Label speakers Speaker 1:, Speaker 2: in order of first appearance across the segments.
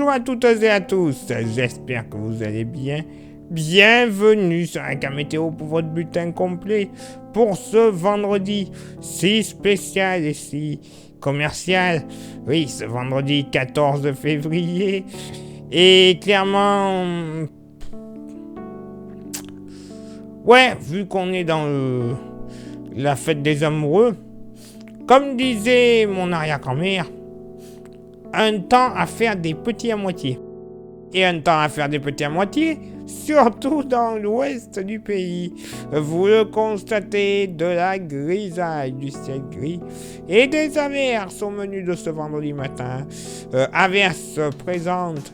Speaker 1: à toutes et à tous, j'espère que vous allez bien. Bienvenue sur un cas météo pour votre bulletin complet pour ce vendredi si spécial et si commercial. Oui, ce vendredi 14 février. Et clairement... Ouais, vu qu'on est dans la fête des amoureux, comme disait mon arrière-grand-mère, un temps à faire des petits à moitié. Et un temps à faire des petits à moitié, surtout dans l'ouest du pays. Vous le constatez, de la grisaille, du ciel gris et des averses au menu de ce vendredi matin. Averses présentes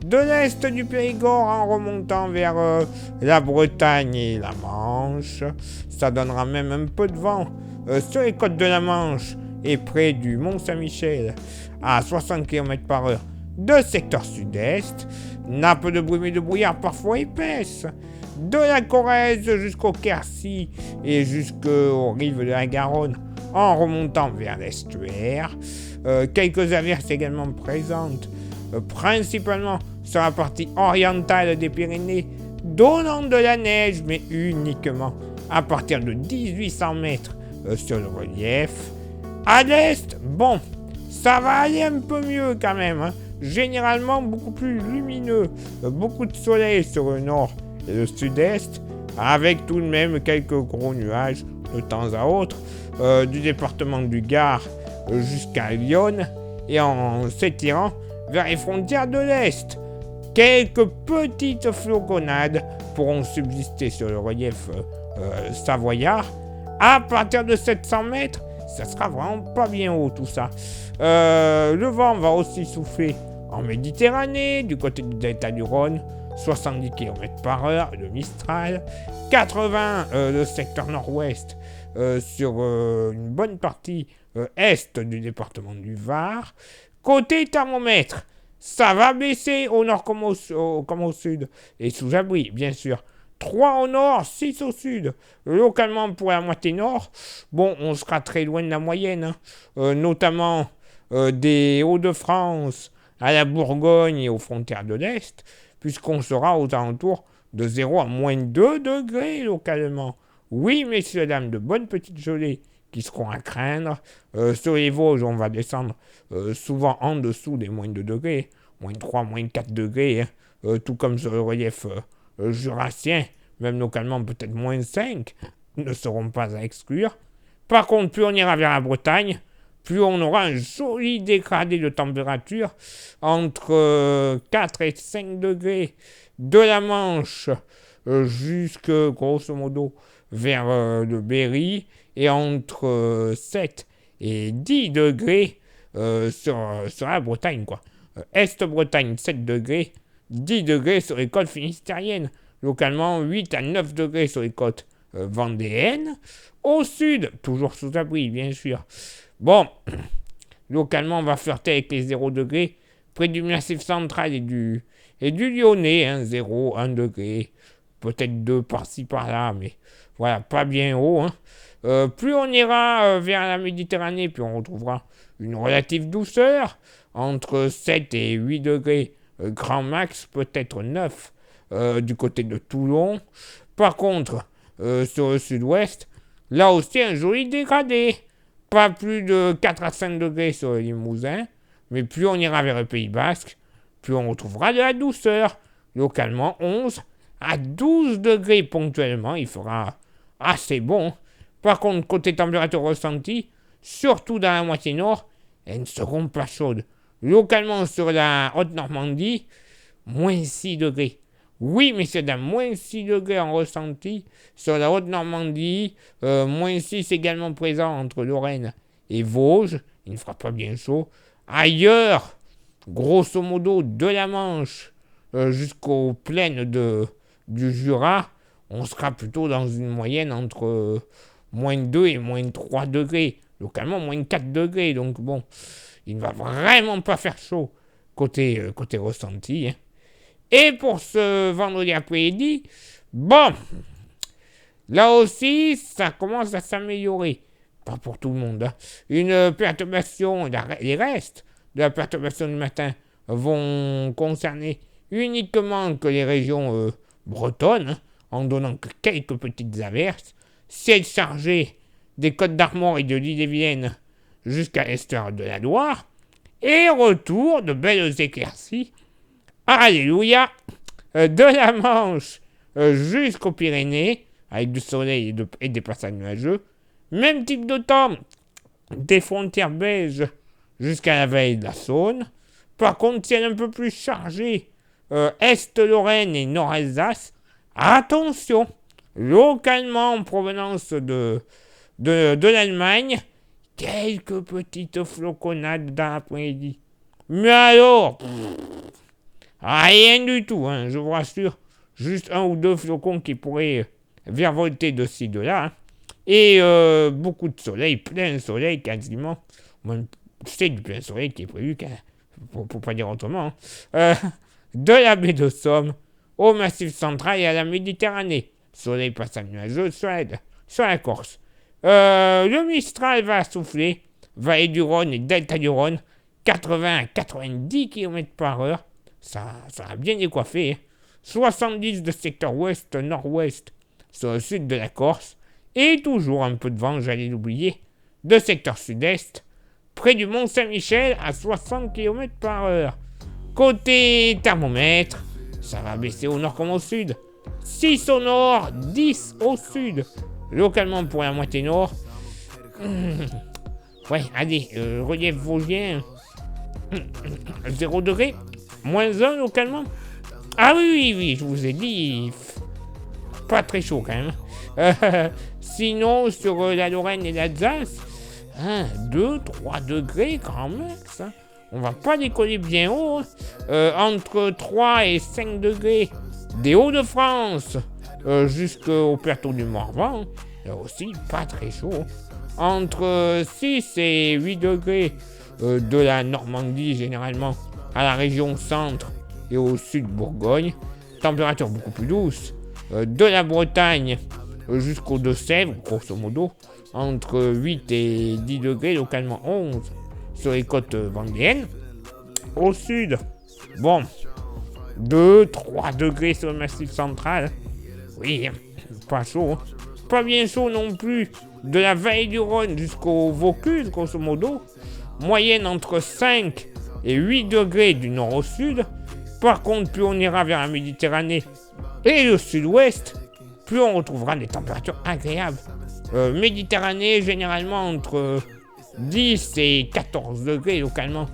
Speaker 1: de l'est du Périgord en remontant vers la Bretagne et la Manche. Ça donnera même un peu de vent sur les côtes de la Manche et près du Mont-Saint-Michel à 60 km/h de secteur sud-est. Nappe de brume et de brouillard parfois épaisse de la Corrèze jusqu'au Quercy et jusqu'aux rives de la Garonne en remontant vers l'estuaire. Quelques averses également présentes principalement sur la partie orientale des Pyrénées, donnant de la neige, mais uniquement à partir de 1800 mètres sur le relief. À l'est, bon, ça va aller un peu mieux quand même, hein. Généralement beaucoup plus lumineux, beaucoup de soleil sur le nord et le sud-est, avec tout de même quelques gros nuages de temps à autre, du département du Gard jusqu'à Lyon, et en s'étirant vers les frontières de l'Est. Quelques petites floconnades pourront subsister sur le relief savoyard. À partir de 700 mètres, ça sera vraiment pas bien haut tout ça. Le vent va aussi souffler en Méditerranée, du côté du delta du Rhône, 70 km/h, le Mistral, 80 le secteur nord-ouest sur une bonne partie est du département du Var. Côté thermomètre, ça va baisser au nord comme au sud, et sous abri, bien sûr. 3 au nord, 6 au sud. Localement, pour la moitié nord, bon, on sera très loin de la moyenne, hein. Notamment des Hauts-de-France à la Bourgogne et aux frontières de l'Est, puisqu'on sera aux alentours de 0 à moins 2 degrés localement. Oui, messieurs, dames, de bonnes petites gelées qui seront à craindre. Sur les Vosges, on va descendre souvent en dessous des moins 2 degrés, moins 3, moins 4 degrés, hein. Tout comme sur le relief jurassien, même localement peut-être moins 5, ne seront pas à exclure. Par contre, plus on ira vers la Bretagne, plus on aura un joli dégradé de température entre 4 et 5 degrés de la Manche jusque, grosso modo, vers le Berry, et entre 7 et 10 degrés sur la Bretagne, quoi. Est-Bretagne, 7 degrés, 10 degrés sur les côtes finistériennes, localement 8 à 9 degrés sur les côtes vendéennes. Au sud, toujours sous abri, bien sûr. Bon, localement, on va flirter avec les 0 degrés près du Massif central et du Lyonnais, hein, 0, 1 degré, peut-être 2 par-ci par-là, mais voilà, pas bien haut, hein. Plus on ira vers la Méditerranée, plus on retrouvera une relative douceur, entre 7 et 8 degrés, grand max, peut-être 9 du côté de Toulon. Par contre, sur le sud-ouest, là aussi un joli dégradé. Pas plus de 4 à 5 degrés sur le Limousin, mais plus on ira vers le Pays Basque, plus on retrouvera de la douceur. Localement, 11 à 12 degrés ponctuellement, il fera assez bon. Par contre, côté température ressentie, surtout dans la moitié nord, elles ne seront pas chaudes. Localement, sur la Haute-Normandie, moins 6 degrés. Oui, messieurs, dames, moins 6 degrés en ressenti sur la Haute-Normandie, moins 6 également présent entre Lorraine et Vosges, il ne fera pas bien chaud. Ailleurs, grosso modo, de la Manche jusqu'aux plaines du Jura, on sera plutôt dans une moyenne entre moins 2 et moins 3 degrés, localement moins 4 degrés, donc bon, il ne va vraiment pas faire chaud côté ressenti, hein. Et pour ce vendredi après-midi, bon, là aussi, ça commence à s'améliorer. Pas pour tout le monde, hein. Une perturbation, les restes de la perturbation du matin vont concerner uniquement que les régions bretonnes, en donnant que quelques petites averses. Ciel chargé des Côtes d'Armor et de l'Ille-et-Vilaine jusqu'à l'est de la Loire. Et retour de belles éclaircies. Alléluia, de la Manche jusqu'aux Pyrénées, avec du soleil et des passages nuageux. Même type de temps, des frontières belges jusqu'à la vallée de la Saône. Par contre, ciel un peu plus chargé, Est-Lorraine et Nord-Alsace. Attention, localement en provenance de l'Allemagne, quelques petites floconnades dans l'après-midi. Mais alors, rien du tout, hein, je vous rassure. Juste un ou deux flocons qui pourraient virevolter de ci, de là. Hein. Et beaucoup de soleil, plein soleil quasiment. C'est du plein soleil qui est prévu, pour pas dire autrement. Hein. De la baie de Somme au Massif central et à la Méditerranée. Soleil passant nuageux sur la Corse. Le Mistral va souffler. Vallée du Rhône et Delta du Rhône. 80 à 90 km/h. Ça a bien décoiffé. Hein. 70 de secteur ouest-nord-ouest sur le sud de la Corse. Et toujours un peu de vent, j'allais l'oublier, de secteur sud-est, près du Mont Saint-Michel à 60 km/h. Côté thermomètre, ça va baisser au nord comme au sud. 6 au nord, 10 au sud. Localement pour la moitié nord. Ouais, allez, relief vosgien. 0 degré, moins 1 localement. Ah oui, je vous ai dit, pas très chaud quand même. Sinon, sur la Lorraine et l'Alsace, 2-3 degrés grand max. Hein. On va pas décoller bien haut. Entre 3 et 5 degrés des Hauts-de-France jusqu'au plateau du Morvan. Là aussi, pas très chaud. Entre 6 et 8 degrés de la Normandie, généralement, à la région centre et au sud Bourgogne. Température beaucoup plus douce. De la Bretagne jusqu'aux Deux-Sèvres, grosso modo, entre 8 et 10 degrés, localement 11 sur les côtes vendéennes. Au sud, bon, 2-3 degrés sur le Massif central. Oui, pas chaud. Pas bien chaud non plus. De la vallée du Rhône jusqu'au Vaucluse, grosso modo. Moyenne entre 5 et 8 degrés du nord au sud. Par contre, plus on ira vers la Méditerranée et le sud-ouest, plus on retrouvera des températures agréables. Méditerranée, généralement entre 10 et 14 degrés localement.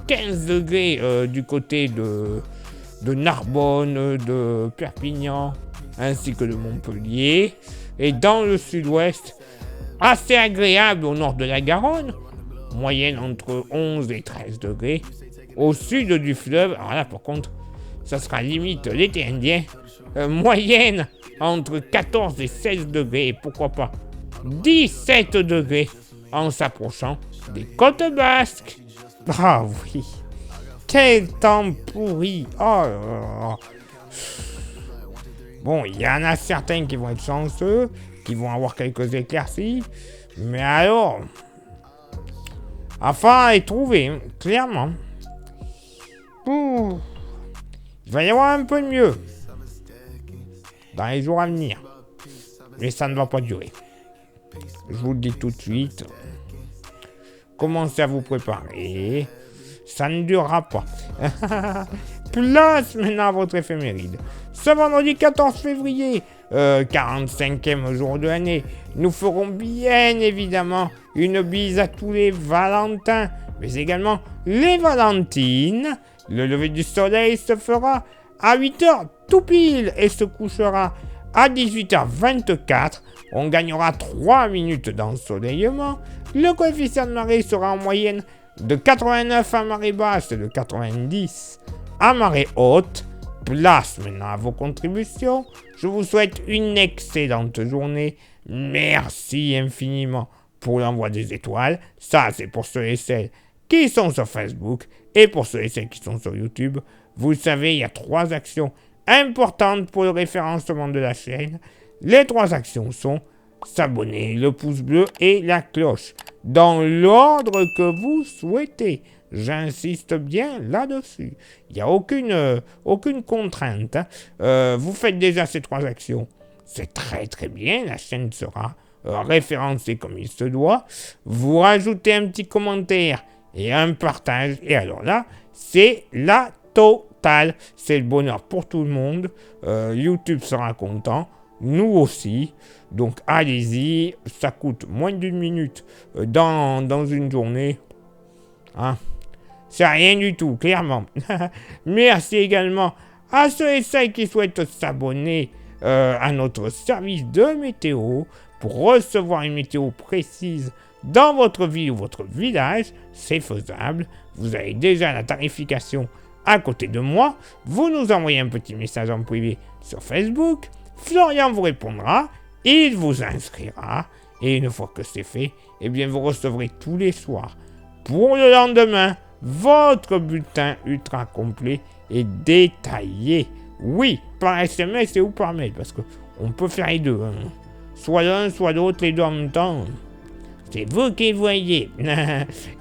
Speaker 1: 15 degrés du côté de Narbonne, de Perpignan, ainsi que de Montpellier. Et dans le sud-ouest, assez agréable au nord de la Garonne, moyenne entre 11 et 13 degrés. Au sud du fleuve, alors là par contre, ça sera limite l'été indien, moyenne entre 14 et 16 degrés, et pourquoi pas 17 degrés en s'approchant des côtes basques. Ah oui, quel temps pourri. Oh là là. Bon, il y en a certains qui vont être chanceux, qui vont avoir quelques éclaircies, mais alors, afin de trouver, hein, clairement. Il va y avoir un peu mieux dans les jours à venir, mais ça ne va pas durer. Je vous le dis tout de suite. Commencez à vous préparer. Ça ne durera pas. Place maintenant à votre éphéméride. Ce vendredi 14 février, 45e jour de l'année, nous ferons bien évidemment une bise à tous les Valentins, mais également les Valentines. Le lever du soleil se fera à 8h tout pile et se couchera à 18h24. On gagnera 3 minutes d'ensoleillement. Le coefficient de marée sera en moyenne de 89 à marée basse et de 90 à marée haute. Place maintenant à vos contributions. Je vous souhaite une excellente journée. Merci infiniment pour l'envoi des étoiles. Ça, c'est pour ceux et celles qui sont sur Facebook. Et pour ceux et celles qui sont sur YouTube, vous le savez, il y a 3 actions importantes pour le référencement de la chaîne. Les 3 actions sont s'abonner, le pouce bleu et la cloche, dans l'ordre que vous souhaitez. J'insiste bien là-dessus. Il n'y a aucune contrainte. Vous faites déjà ces 3 actions. C'est très très bien. La chaîne sera référencée comme il se doit. Vous rajoutez un petit commentaire et un partage. Et alors là, c'est la totale. C'est le bonheur pour tout le monde. YouTube sera content. Nous aussi. Donc allez-y. Ça coûte moins d'1 minute dans une journée. Hein? C'est rien du tout, clairement. Merci également à ceux et celles qui souhaitent s'abonner à notre service de météo pour recevoir une météo précise dans votre ville ou votre village. C'est faisable. Vous avez déjà la tarification à côté de moi. Vous nous envoyez un petit message en privé sur Facebook. Florian vous répondra. Il vous inscrira. Et une fois que c'est fait, eh bien vous recevrez tous les soirs, pour le lendemain, votre bulletin ultra complet et détaillé. Oui, par SMS et ou par mail, parce qu'on peut faire les deux. Hein. Soit l'un, soit l'autre, les deux en même temps. C'est vous qui voyez.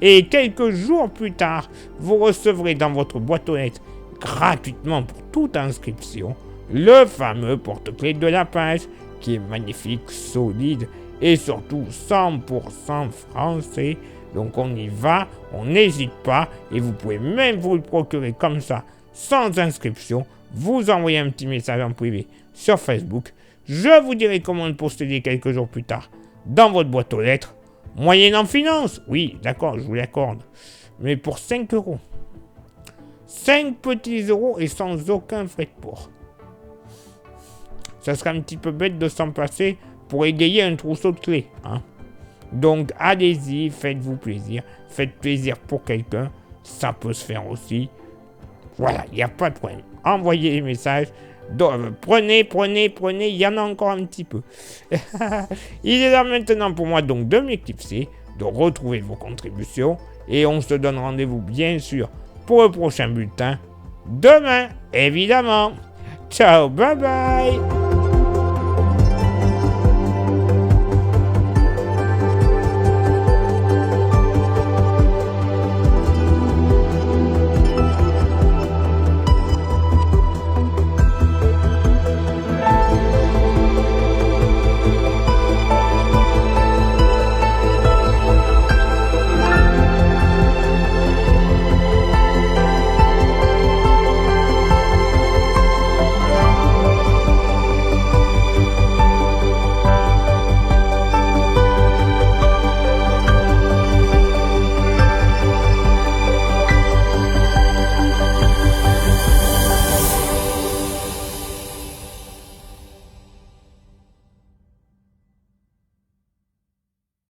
Speaker 1: Et quelques jours plus tard, vous recevrez dans votre boîte aux lettres, gratuitement pour toute inscription, le fameux porte-clés de la page, qui est magnifique, solide et surtout 100% français. Donc on y va, on n'hésite pas et vous pouvez même vous le procurer comme ça, sans inscription. Vous envoyez un petit message en privé sur Facebook. Je vous dirai comment le posséder quelques jours plus tard dans votre boîte aux lettres. Moyennant finance, oui, d'accord, je vous l'accorde. Mais pour 5 euros. 5 petits euros et sans aucun frais de port. Ça serait un petit peu bête de s'en passer pour égayer un trousseau de clés. Hein. Donc allez-y, faites-vous plaisir. Faites plaisir pour quelqu'un. Ça peut se faire aussi. Voilà, il n'y a pas de problème. Envoyez les messages. Donc, prenez, il y en a encore un petit peu. Il est là maintenant pour moi donc de m'éclipser, de retrouver vos contributions. Et on se donne rendez-vous bien sûr pour le prochain bulletin. Demain, évidemment. Ciao, bye bye.